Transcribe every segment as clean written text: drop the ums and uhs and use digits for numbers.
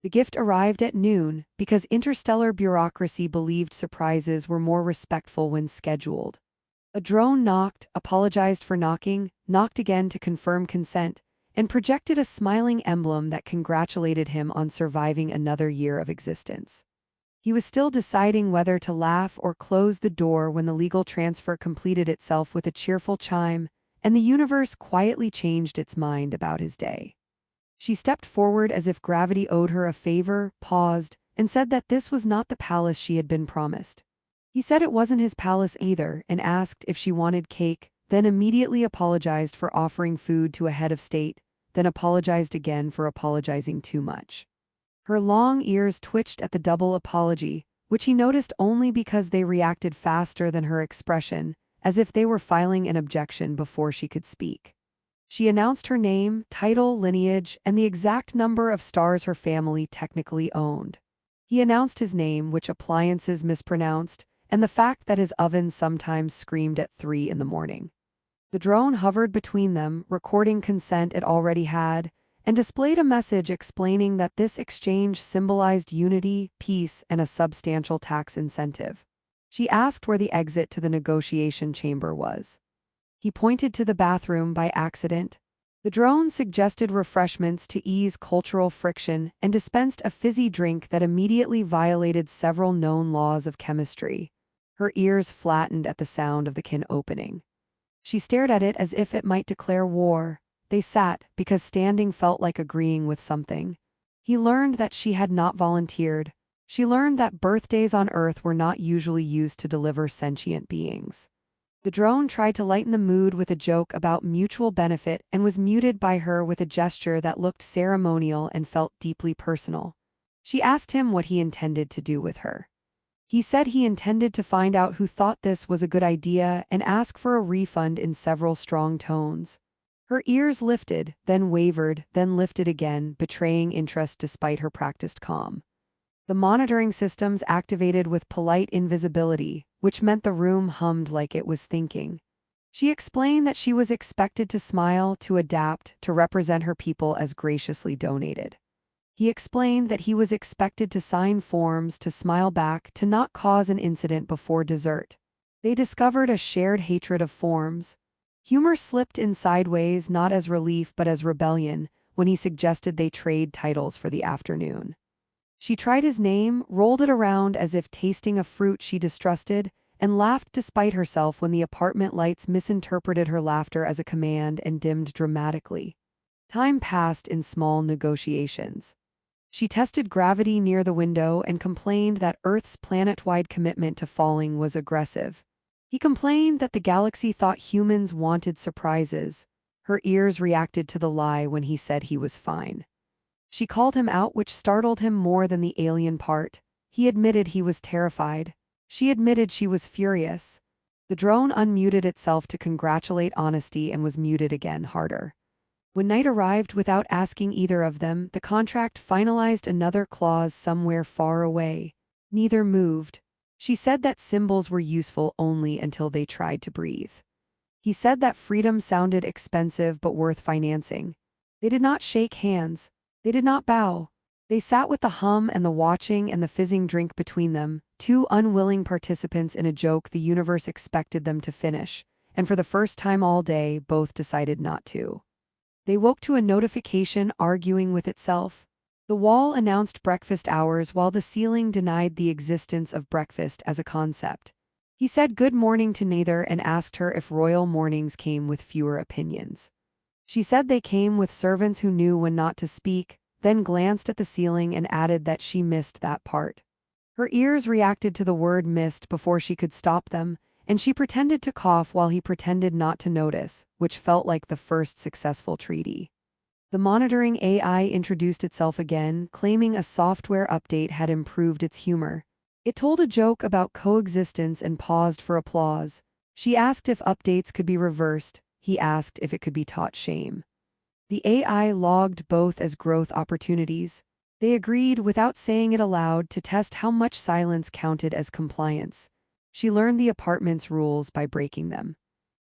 The gift arrived at noon because interstellar bureaucracy believed surprises were more respectful when scheduled. A drone knocked, apologized for knocking, knocked again to confirm consent, and projected a smiling emblem that congratulated him on surviving another year of existence. He was still deciding whether to laugh or close the door when the legal transfer completed itself with a cheerful chime, and the universe quietly changed its mind about his day. She stepped forward as if gravity owed her a favor, paused, and said that this was not the palace she had been promised. He said it wasn't his palace either and asked if she wanted cake, then immediately apologized for offering food to a head of state, then apologized again for apologizing too much. Her long ears twitched at the double apology, which he noticed only because they reacted faster than her expression, as if they were filing an objection before she could speak. She announced her name, title, lineage, and the exact number of stars her family technically owned. He announced his name, which appliances mispronounced, and the fact that his oven sometimes screamed at 3 in the morning. The drone hovered between them, recording consent it already had, and displayed a message explaining that this exchange symbolized unity, peace, and a substantial tax incentive. She asked where the exit to the negotiation chamber was. He pointed to the bathroom by accident. The drone suggested refreshments to ease cultural friction and dispensed a fizzy drink that immediately violated several known laws of chemistry. Her ears flattened at the sound of the can opening. She stared at it as if it might declare war. They sat, because standing felt like agreeing with something. He learned that she had not volunteered. She learned that birthdays on Earth were not usually used to deliver sentient beings. The drone tried to lighten the mood with a joke about mutual benefit and was muted by her with a gesture that looked ceremonial and felt deeply personal. She asked him what he intended to do with her. He said he intended to find out who thought this was a good idea and ask for a refund in several strong tones. Her ears lifted, then wavered, then lifted again, betraying interest despite her practiced calm. The monitoring systems activated with polite invisibility, which meant the room hummed like it was thinking. She explained that she was expected to smile, to adapt, to represent her people as graciously donated. He explained that he was expected to sign forms, to smile back, to not cause an incident before dessert. They discovered a shared hatred of forms. Humor slipped in sideways, not as relief but as rebellion, when he suggested they trade titles for the afternoon. She tried his name, rolled it around as if tasting a fruit she distrusted, and laughed despite herself when the apartment lights misinterpreted her laughter as a command and dimmed dramatically. Time passed in small negotiations. She tested gravity near the window and complained that Earth's planet-wide commitment to falling was aggressive. He complained that the galaxy thought humans wanted surprises. Her ears reacted to the lie when he said he was fine. She called him out, which startled him more than the alien part. He admitted he was terrified. She admitted she was furious. The drone unmuted itself to congratulate honesty and was muted again harder. When night arrived without asking either of them, the contract finalized another clause somewhere far away. Neither moved. She said that symbols were useful only until they tried to breathe. He said that freedom sounded expensive but worth financing. They did not shake hands. They did not bow. They sat with the hum and the watching and the fizzing drink between them, two unwilling participants in a joke the universe expected them to finish, and for the first time all day, both decided not to. They woke to a notification arguing with itself. The wall announced breakfast hours while the ceiling denied the existence of breakfast as a concept. He said good morning to neither and asked her if royal mornings came with fewer opinions. She said they came with servants who knew when not to speak, then glanced at the ceiling and added that she missed that part. Her ears reacted to the word missed before she could stop them, and she pretended to cough while he pretended not to notice, which felt like the first successful treaty. The monitoring AI introduced itself again, claiming a software update had improved its humor. It told a joke about coexistence and paused for applause. She asked if updates could be reversed. He asked if it could be taught shame. The AI logged both as growth opportunities. They agreed without saying it aloud to test how much silence counted as compliance. She learned the apartment's rules by breaking them.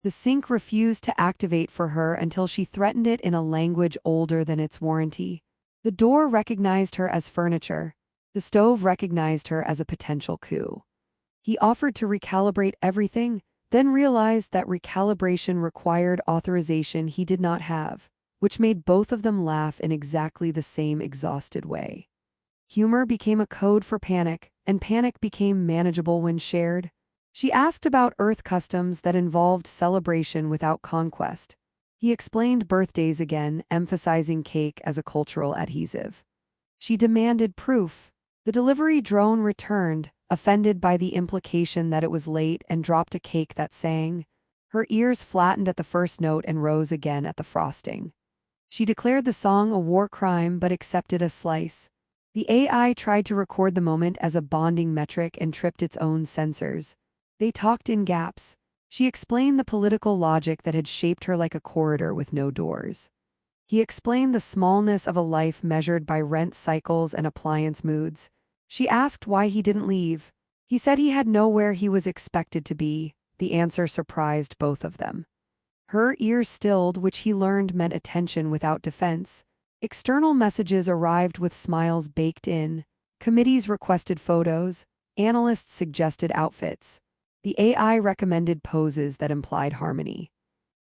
The sink refused to activate for her until she threatened it in a language older than its warranty. The door recognized her as furniture. The stove recognized her as a potential coup. He offered to recalibrate everything, then realized that recalibration required authorization he did not have, which made both of them laugh in exactly the same exhausted way. Humor became a code for panic, and panic became manageable when shared. She asked about Earth customs that involved celebration without conquest. He explained birthdays again, emphasizing cake as a cultural adhesive. She demanded proof. The delivery drone returned, offended by the implication that it was late, and dropped a cake that sang. Her ears flattened at the first note and rose again at the frosting. She declared the song a war crime but accepted a slice. The AI tried to record the moment as a bonding metric and tripped its own sensors. They talked in gaps. She explained the political logic that had shaped her like a corridor with no doors. He explained the smallness of a life measured by rent cycles and appliance moods. She asked why he didn't leave. He said he had nowhere he was expected to be. The answer surprised both of them. Her ears stilled, which he learned meant attention without defense. External messages arrived with smiles baked in. Committees requested photos. Analysts suggested outfits. The AI recommended poses that implied harmony.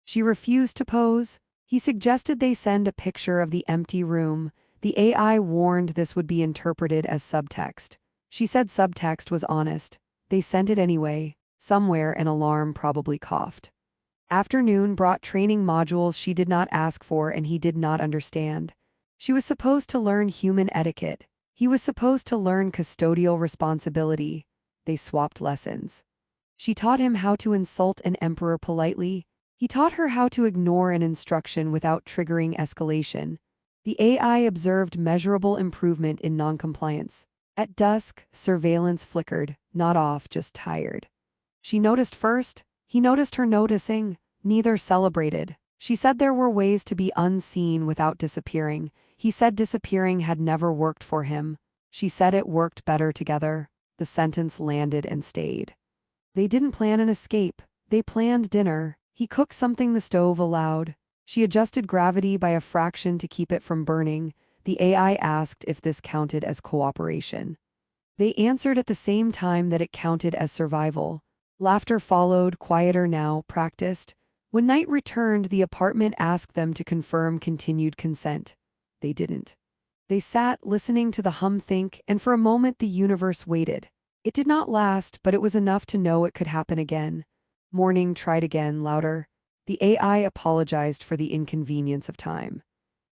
She refused to pose. He suggested they send a picture of the empty room. The AI warned this would be interpreted as subtext. She said subtext was honest. They sent it anyway. Somewhere an alarm probably coughed. Afternoon brought training modules she did not ask for and he did not understand. She was supposed to learn human etiquette. He was supposed to learn custodial responsibility. They swapped lessons. She taught him how to insult an emperor politely. He taught her how to ignore an instruction without triggering escalation. The AI observed measurable improvement in noncompliance. At dusk, surveillance flickered, not off, just tired. She noticed first. He noticed her noticing. Neither celebrated. She said there were ways to be unseen without disappearing. He said disappearing had never worked for him. She said it worked better together. The sentence landed and stayed. They didn't plan an escape. They planned dinner. He cooked something the stove allowed. She adjusted gravity by a fraction to keep it from burning. The AI asked if this counted as cooperation. They answered at the same time that it counted as survival. Laughter followed, quieter now, practiced. When night returned, the apartment asked them to confirm continued consent. They didn't. They sat, listening to the hum think, and for a moment the universe waited. It did not last, but it was enough to know it could happen again. Morning tried again, louder. The AI apologized for the inconvenience of time.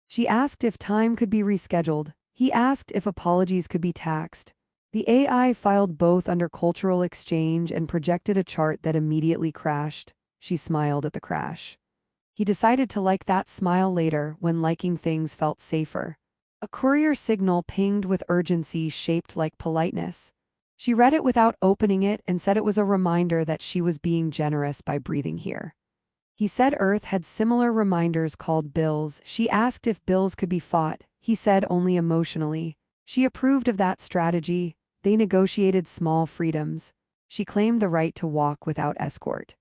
She asked if time could be rescheduled. He asked if apologies could be taxed. The AI filed both under cultural exchange and projected a chart that immediately crashed. She smiled at the crash. He decided to like that smile later, when liking things felt safer. A courier signal pinged with urgency shaped like politeness. She read it without opening it and said it was a reminder that she was being generous by breathing here. He said Earth had similar reminders called bills. She asked if bills could be fought. He said only emotionally. She approved of that strategy. They negotiated small freedoms. She claimed the right to walk without escort.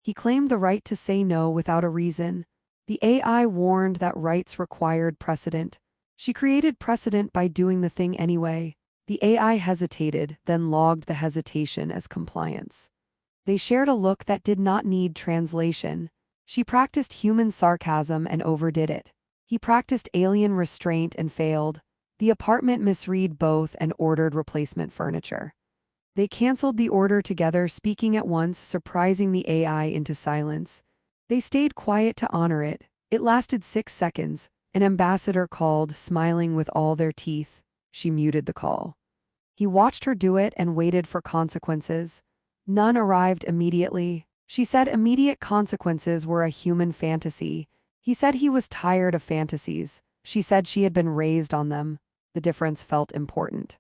He claimed the right to say no without a reason. The AI warned that rights required precedent. She created precedent by doing the thing anyway. The AI hesitated, then logged the hesitation as compliance. They shared a look that did not need translation. She practiced human sarcasm and overdid it. He practiced alien restraint and failed. The apartment misread both and ordered replacement furniture. They canceled the order together, speaking at once, surprising the AI into silence. They stayed quiet to honor it. It lasted 6 seconds. An ambassador called, smiling with all their teeth. She muted the call. He watched her do it and waited for consequences. None arrived immediately. She said immediate consequences were a human fantasy. He said he was tired of fantasies. She said she had been raised on them. The difference felt important.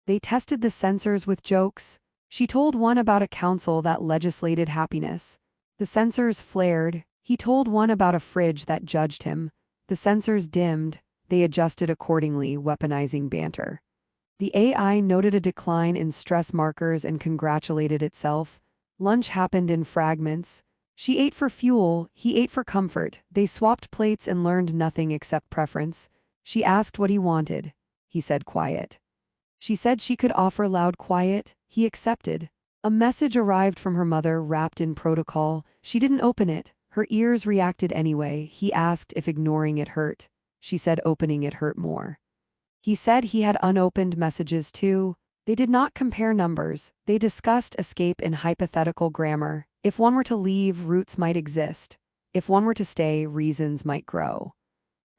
They tested the sensors with jokes. She told one about a council that legislated happiness. The sensors flared. He told one about a fridge that judged him. The sensors dimmed. They adjusted accordingly, weaponizing banter. The AI noted a decline in stress markers and congratulated itself. Lunch happened in fragments. She ate for fuel, he ate for comfort. They swapped plates and learned nothing except preference. She asked what he wanted. He said quiet. She said she could offer loud quiet. He accepted. A message arrived from her mother wrapped in protocol. She didn't open it. Her ears reacted anyway. He asked if ignoring it hurt. She said opening it hurt more. He said he had unopened messages too. They did not compare numbers. They discussed escape in hypothetical grammar. If one were to leave, roots might exist. If one were to stay, reasons might grow.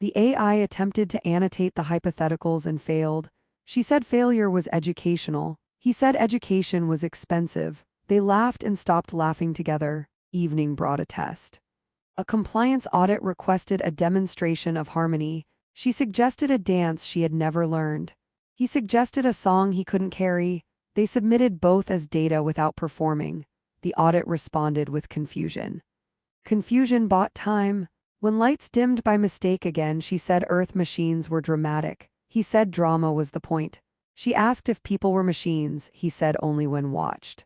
The AI attempted to annotate the hypotheticals and failed. She said failure was educational. He said education was expensive. They laughed and stopped laughing together. Evening brought a test. A compliance audit requested a demonstration of harmony. She suggested a dance she had never learned. He suggested a song he couldn't carry. They submitted both as data without performing. The audit responded with confusion. Confusion bought time. When lights dimmed by mistake again, she said Earth machines were dramatic. He said drama was the point. She asked if people were machines. He said only when watched.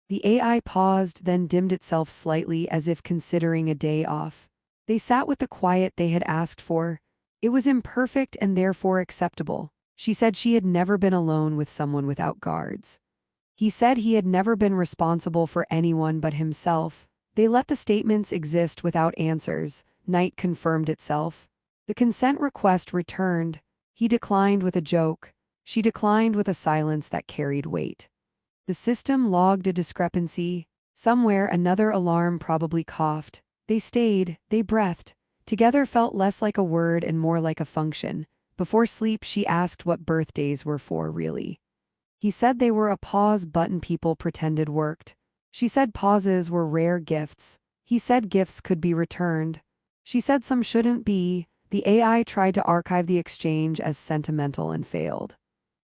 The AI paused, then dimmed itself slightly as if considering a day off. They sat with the quiet they had asked for. It was imperfect and therefore acceptable. She said she had never been alone with someone without guards. He said he had never been responsible for anyone but himself. They let the statements exist without answers. Night confirmed itself. The consent request returned. He declined with a joke. She declined with a silence that carried weight. The system logged a discrepancy. Somewhere another alarm probably coughed. They stayed, they breathed. Together felt less like a word and more like a function. Before sleep she asked what birthdays were for really. He said they were a pause button people pretended worked. She said pauses were rare gifts. He said gifts could be returned. She said some shouldn't be. The AI tried to archive the exchange as sentimental and failed.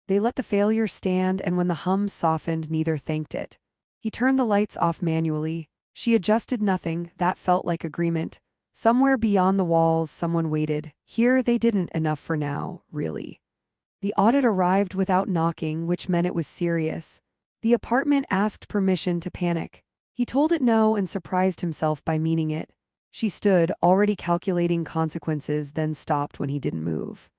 They let the failure stand, and when the hum softened, neither thanked it. He turned the lights off manually. She adjusted nothing. That felt like agreement. Somewhere beyond the walls, someone waited. Here they didn't. Enough for now, really. The audit arrived without knocking, which meant it was serious. The apartment asked permission to panic. He told it no and surprised himself by meaning it. She stood, already calculating consequences, then stopped when he didn't move.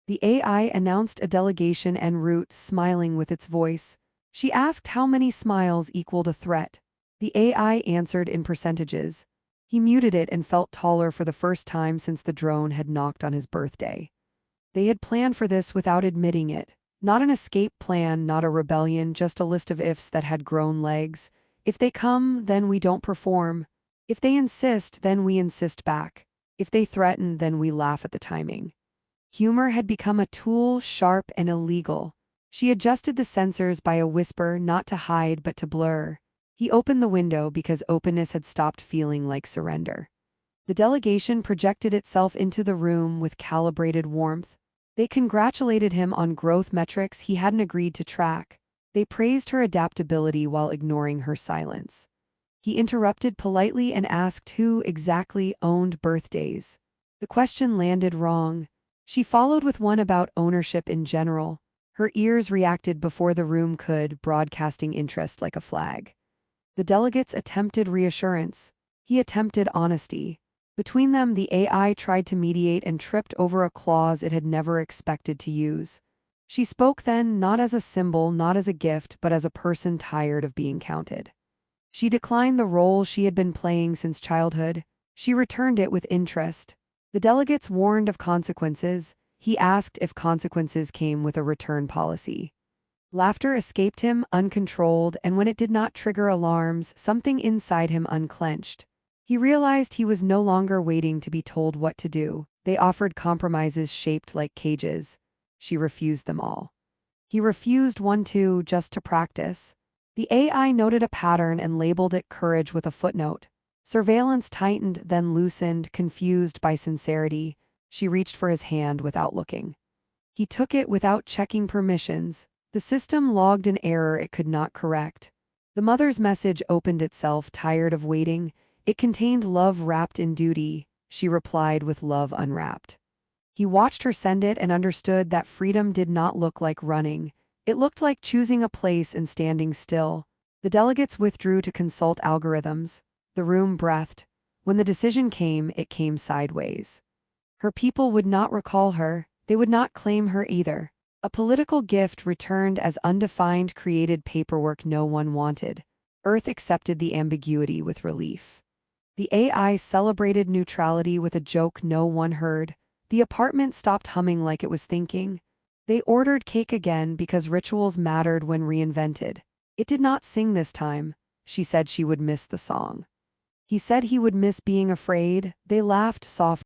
The AI announced a delegation en route, smiling with its voice. She asked how many smiles equaled a threat. The AI answered in percentages. He muted it and felt taller for the first time since the drone had knocked on his birthday. They had planned for this without admitting it. Not an escape plan, not a rebellion, just a list of ifs that had grown legs. If they come, then we don't perform. If they insist, then we insist back. If they threaten, then we laugh at the timing. Humor had become a tool, sharp and illegal. She adjusted the sensors by a whisper, not to hide but to blur. He opened the window because openness had stopped feeling like surrender. The delegation projected itself into the room with calibrated warmth. They congratulated him on growth metrics he hadn't agreed to track. They praised her adaptability while ignoring her silence. He interrupted politely and asked who exactly owned birthdays. The question landed wrong. She followed with one about ownership in general. Her ears reacted before the room could, broadcasting interest like a flag. The delegates attempted reassurance. He attempted honesty. Between them, the AI tried to mediate and tripped over a clause it had never expected to use. She spoke then, not as a symbol, not as a gift, but as a person tired of being counted. She declined the role she had been playing since childhood. She returned it with interest. The delegates warned of consequences. He asked if consequences came with a return policy. Laughter escaped him, uncontrolled, and when it did not trigger alarms, something inside him unclenched. He realized he was no longer waiting to be told what to do. They offered compromises shaped like cages. She refused them all. He refused one too, just to practice. The AI noted a pattern and labeled it courage with a footnote. Surveillance tightened, then loosened, confused by sincerity. She reached for his hand without looking. He took it without checking permissions. The system logged an error it could not correct. The mother's message opened itself, tired of waiting. It contained love wrapped in duty. She replied with love unwrapped. He watched her send it and understood that freedom did not look like running. It looked like choosing a place and standing still. The delegates withdrew to consult algorithms. The room breathed. When the decision came, it came sideways. Her people would not recall her. They would not claim her either. A political gift returned as undefined created paperwork no one wanted. Earth accepted the ambiguity with relief. The AI celebrated neutrality with a joke no one heard. The apartment stopped humming like it was thinking. They ordered cake again because rituals mattered when reinvented. It did not sing this time. She said she would miss the song. He said he would miss being afraid. They laughed softly.